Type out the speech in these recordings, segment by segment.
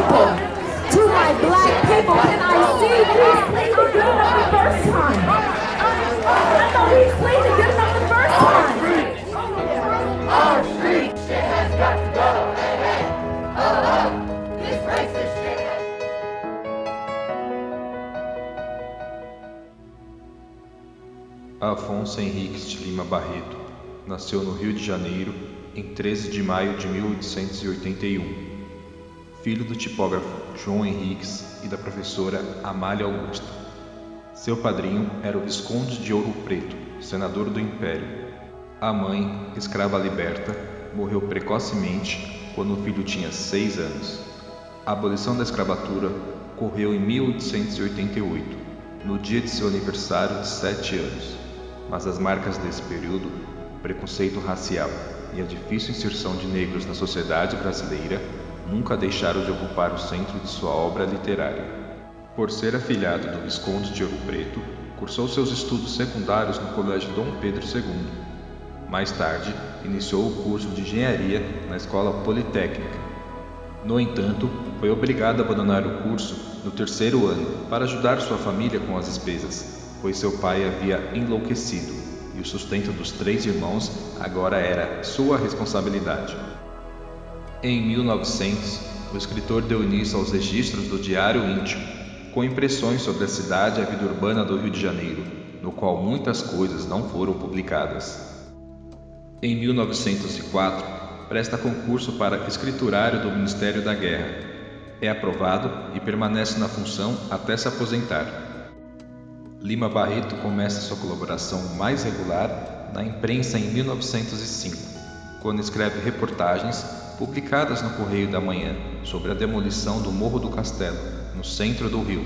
people. To my black people, can I see please play the good enough the first time? I thought we played the good enough the first time. Our street shit has got to go. Hey, hey. Oh, oh. This racist shit has... Afonso Henriques de Lima Barreto nasceu no Rio de Janeiro em 13 de maio de 1881. Filho do tipógrafo João Henriques e da professora Amália Augusta. Seu padrinho era o Visconde de Ouro Preto, senador do Império. A mãe, escrava liberta, morreu precocemente quando o filho tinha 6 anos. A abolição da escravatura ocorreu em 1888, no dia de seu aniversário de 7 anos. Mas as marcas desse período, o preconceito racial e a difícil inserção de negros na sociedade brasileira, nunca deixaram de ocupar o centro de sua obra literária. Por ser afilhado do Visconde de Ouro Preto, cursou seus estudos secundários no Colégio Dom Pedro II. Mais tarde, iniciou o curso de engenharia na Escola Politécnica. No entanto, foi obrigado a abandonar o curso no 3º ano para ajudar sua família com as despesas, pois seu pai havia enlouquecido e o sustento dos 3 irmãos agora era sua responsabilidade. Em 1900, o escritor deu início aos registros do Diário Íntimo, com impressões sobre a cidade e a vida urbana do Rio de Janeiro, no qual muitas coisas não foram publicadas. Em 1904, presta concurso para escriturário do Ministério da Guerra. É aprovado e permanece na função até se aposentar. Lima Barreto começa sua colaboração mais regular na imprensa em 1905, quando escreve reportagens publicadas no Correio da Manhã sobre a demolição do Morro do Castelo, no centro do Rio.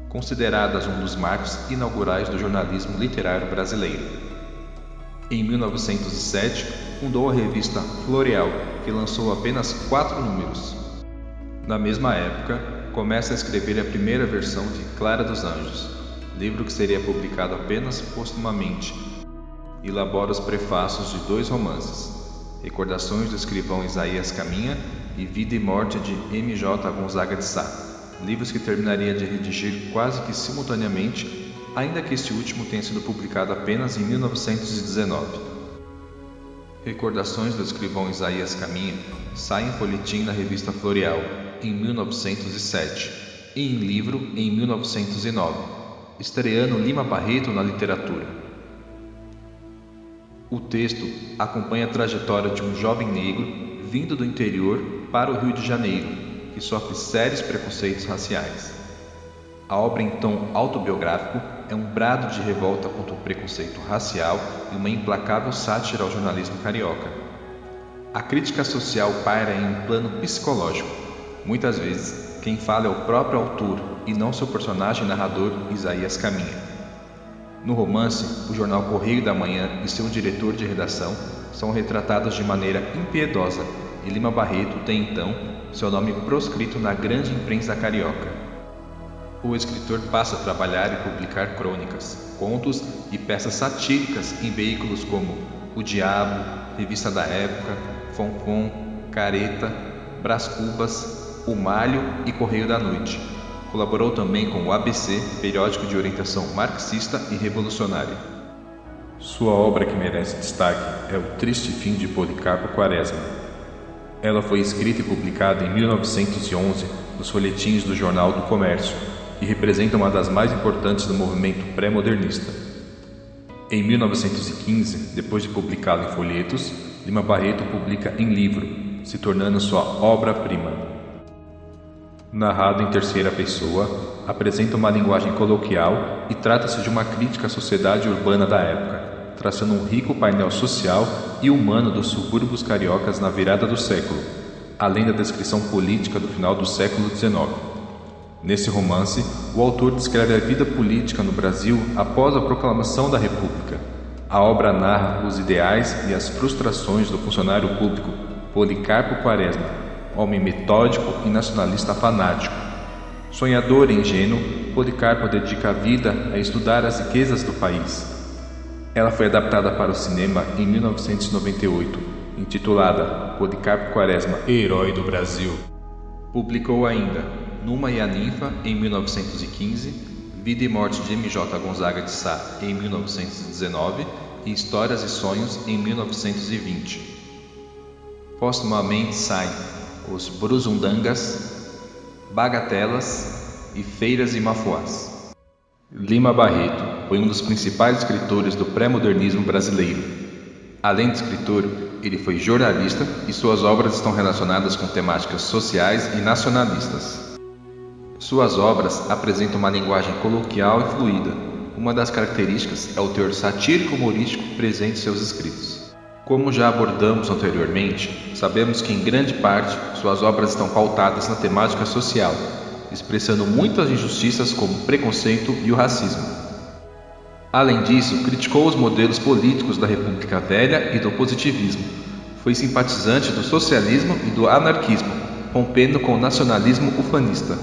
Consideradas um dos marcos inaugurais do jornalismo literário brasileiro. Em 1907, fundou a revista Floreal, que lançou apenas 4 números. Na mesma época, começa a escrever a primeira versão de Clara dos Anjos, livro que seria publicado apenas postumamente. Elabora os prefácios de 2 romances, Recordações do escrivão Isaías Caminha e Vida e Morte de M.J. Gonzaga de Sá, livros que terminaria de redigir quase que simultaneamente, ainda que este último tenha sido publicado apenas em 1919. Recordações do escrivão Isaías Caminha sai em folhetim na revista Floreal, em 1907, e em livro em 1909, estreando Lima Barreto na literatura. O texto acompanha a trajetória de um jovem negro vindo do interior para o Rio de Janeiro, que sofre sérios preconceitos raciais. A obra em tom autobiográfico é um brado de revolta contra o preconceito racial e uma implacável sátira ao jornalismo carioca. A crítica social paira em um plano psicológico. Muitas vezes, quem fala é o próprio autor e não seu personagem narrador Isaías Caminha. No romance, o jornal Correio da Manhã e seu diretor de redação são retratados de maneira impiedosa e Lima Barreto tem então seu nome proscrito na grande imprensa carioca. O escritor passa a trabalhar e publicar crônicas, contos e peças satíricas em veículos como O Diabo, Revista da Época, Fonfon, Careta, Brás Cubas, O Malho e Correio da Noite. Colaborou também com o ABC, periódico de orientação marxista e revolucionária. Sua obra que merece destaque é O Triste Fim de Policarpo Quaresma. Ela foi escrita e publicada em 1911 nos folhetins do Jornal do Comércio e representa uma das mais importantes do movimento pré-modernista. Em 1915, depois de publicado em folhetos, Lima Barreto publica em livro, se tornando sua obra-prima. Narrado em terceira pessoa, apresenta uma linguagem coloquial e trata-se de uma crítica à sociedade urbana da época, traçando um rico painel social e humano dos subúrbios cariocas na virada do século, além da descrição política do final do século XIX. Nesse romance, o autor descreve a vida política no Brasil após a proclamação da República. A obra narra os ideais e as frustrações do funcionário público Policarpo Quaresma, homem metódico e nacionalista fanático. Sonhador e ingênuo, Policarpo dedica a vida a estudar as riquezas do país. Ela foi adaptada para o cinema em 1998, intitulada Policarpo Quaresma, Herói do Brasil. Publicou ainda Numa e a Ninfa, em 1915, Vida e Morte de M.J. Gonzaga de Sá, em 1919 e Histórias e Sonhos, em 1920. Postumamente saem Os Bruzundangas, Bagatelas e Feiras e Mafuás. Lima Barreto foi um dos principais escritores do pré-modernismo brasileiro. Além de escritor, ele foi jornalista e suas obras estão relacionadas com temáticas sociais e nacionalistas. Suas obras apresentam uma linguagem coloquial e fluida. Uma das características é o teor satírico-humorístico presente em seus escritos. Como já abordamos anteriormente, sabemos que em grande parte suas obras estão pautadas na temática social, expressando muitas injustiças como o preconceito e o racismo. Além disso, criticou os modelos políticos da República Velha e do positivismo. Foi simpatizante do socialismo e do anarquismo, rompendo com o nacionalismo ufanista.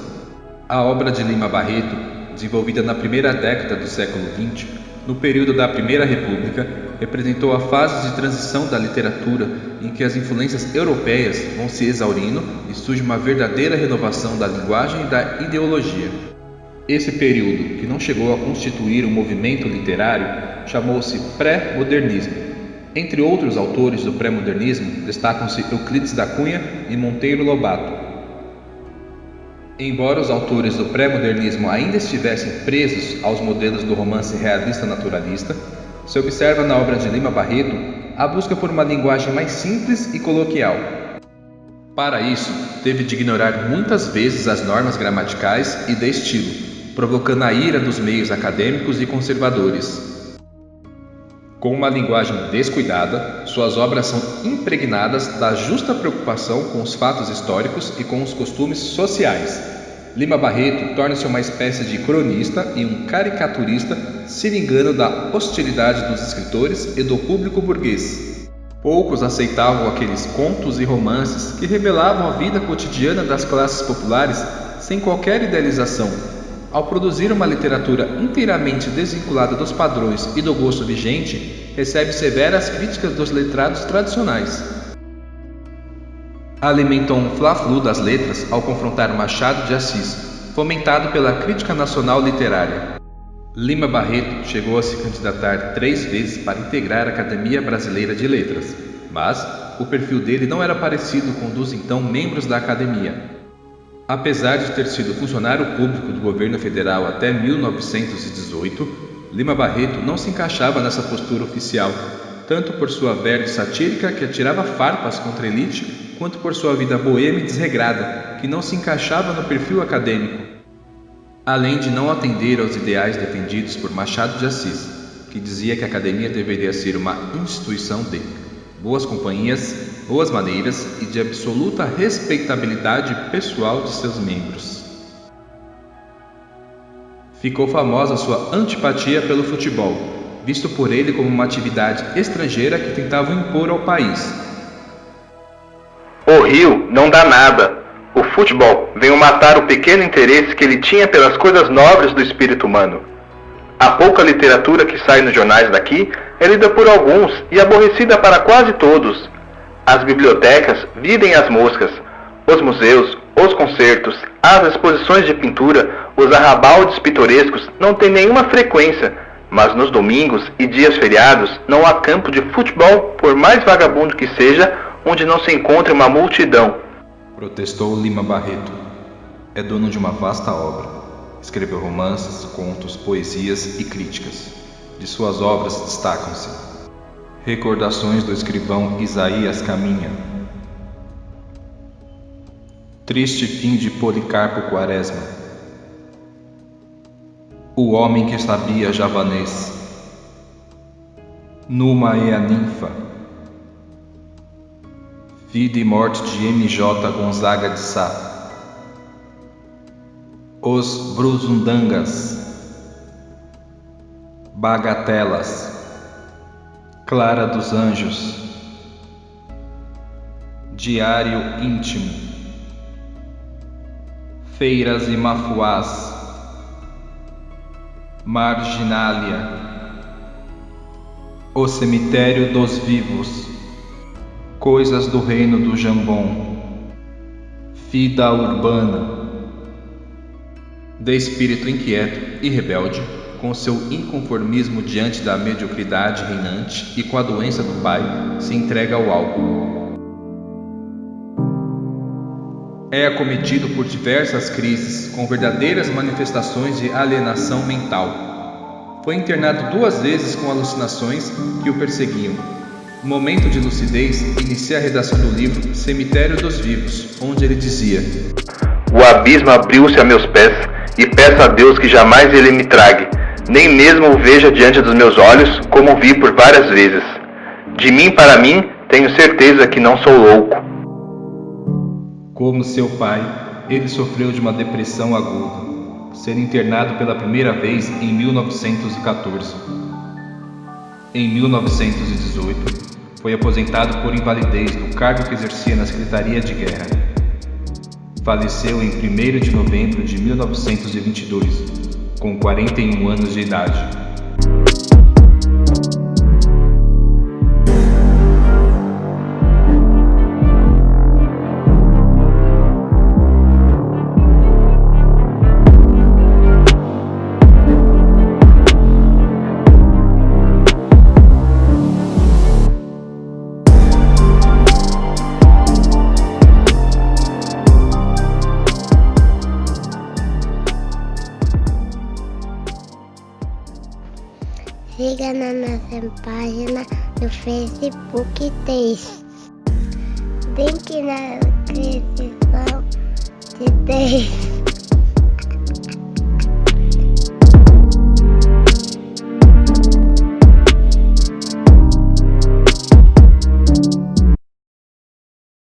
A obra de Lima Barreto, desenvolvida na primeira década do século XX, no período da Primeira República, representou a fase de transição da literatura em que as influências europeias vão se exaurindo e surge uma verdadeira renovação da linguagem e da ideologia. Esse período, que não chegou a constituir um movimento literário, chamou-se pré-modernismo. Entre outros autores do pré-modernismo, destacam-se Euclides da Cunha e Monteiro Lobato. Embora os autores do pré-modernismo ainda estivessem presos aos modelos do romance realista naturalista, se observa na obra de Lima Barreto a busca por uma linguagem mais simples e coloquial. Para isso, teve de ignorar muitas vezes as normas gramaticais e de estilo, provocando a ira dos meios acadêmicos e conservadores. Com uma linguagem descuidada, suas obras são impregnadas da justa preocupação com os fatos históricos e com os costumes sociais. Lima Barreto torna-se uma espécie de cronista e um caricaturista, se vingando da hostilidade dos escritores e do público burguês. Poucos aceitavam aqueles contos e romances que revelavam a vida cotidiana das classes populares sem qualquer idealização. Ao produzir uma literatura inteiramente desvinculada dos padrões e do gosto vigente, recebe severas críticas dos letrados tradicionais. Alimentou um fla-flu das letras ao confrontar Machado de Assis, fomentado pela crítica nacional literária. Lima Barreto chegou a se candidatar 3 vezes para integrar a Academia Brasileira de Letras, mas o perfil dele não era parecido com o dos então membros da Academia. Apesar de ter sido funcionário público do governo federal até 1918, Lima Barreto não se encaixava nessa postura oficial, tanto por sua verve satírica que atirava farpas contra a elite, quanto por sua vida boêmia e desregrada, que não se encaixava no perfil acadêmico. Além de não atender aos ideais defendidos por Machado de Assis, que dizia que a academia deveria ser uma instituição de boas companhias, boas maneiras e de absoluta respeitabilidade pessoal de seus membros. Ficou famosa sua antipatia pelo futebol, visto por ele como uma atividade estrangeira que tentava impor ao país. O Rio não dá nada. O futebol veio matar o pequeno interesse que ele tinha pelas coisas nobres do espírito humano. A pouca literatura que sai nos jornais daqui é lida por alguns e aborrecida para quase todos. As bibliotecas vivem as moscas, os museus, os concertos, as exposições de pintura, os arrabaldes pitorescos não têm nenhuma frequência, mas nos domingos e dias feriados não há campo de futebol, por mais vagabundo que seja, onde não se encontre uma multidão. Protestou Lima Barreto. É dono de uma vasta obra. Escreveu romances, contos, poesias e críticas. De suas obras destacam-se Recordações do escrivão Isaías Caminha, Triste fim de Policarpo Quaresma, O homem que sabia javanês, Numa e a Ninfa, Vida e Morte de M.J. Gonzaga de Sá, Os Bruzundangas, Bagatelas, Clara dos Anjos, Diário Íntimo, Feiras e Mafuás, Marginália, O Cemitério dos Vivos, Coisas do Reino do Jambon, Vida urbana. De espírito inquieto e rebelde, com seu inconformismo diante da mediocridade reinante e com a doença do pai, se entrega ao álcool. É acometido por diversas crises, com verdadeiras manifestações de alienação mental. Foi internado 2 vezes com alucinações que o perseguiam. No momento de lucidez, inicia a redação do livro Cemitério dos Vivos, onde ele dizia: O abismo abriu-se a meus pés, e peço a Deus que jamais ele me trague, nem mesmo o veja diante dos meus olhos, como vi por várias vezes. De mim para mim, tenho certeza que não sou louco. Como seu pai, ele sofreu de uma depressão aguda, sendo internado pela primeira vez em 1914. Em 1918, foi aposentado por invalidez do cargo que exercia na Secretaria de Guerra. Faleceu em 1º de novembro de 1922, com 41 anos de idade. Siga na nossa página do Facebook Textos. Link na descrição de texto.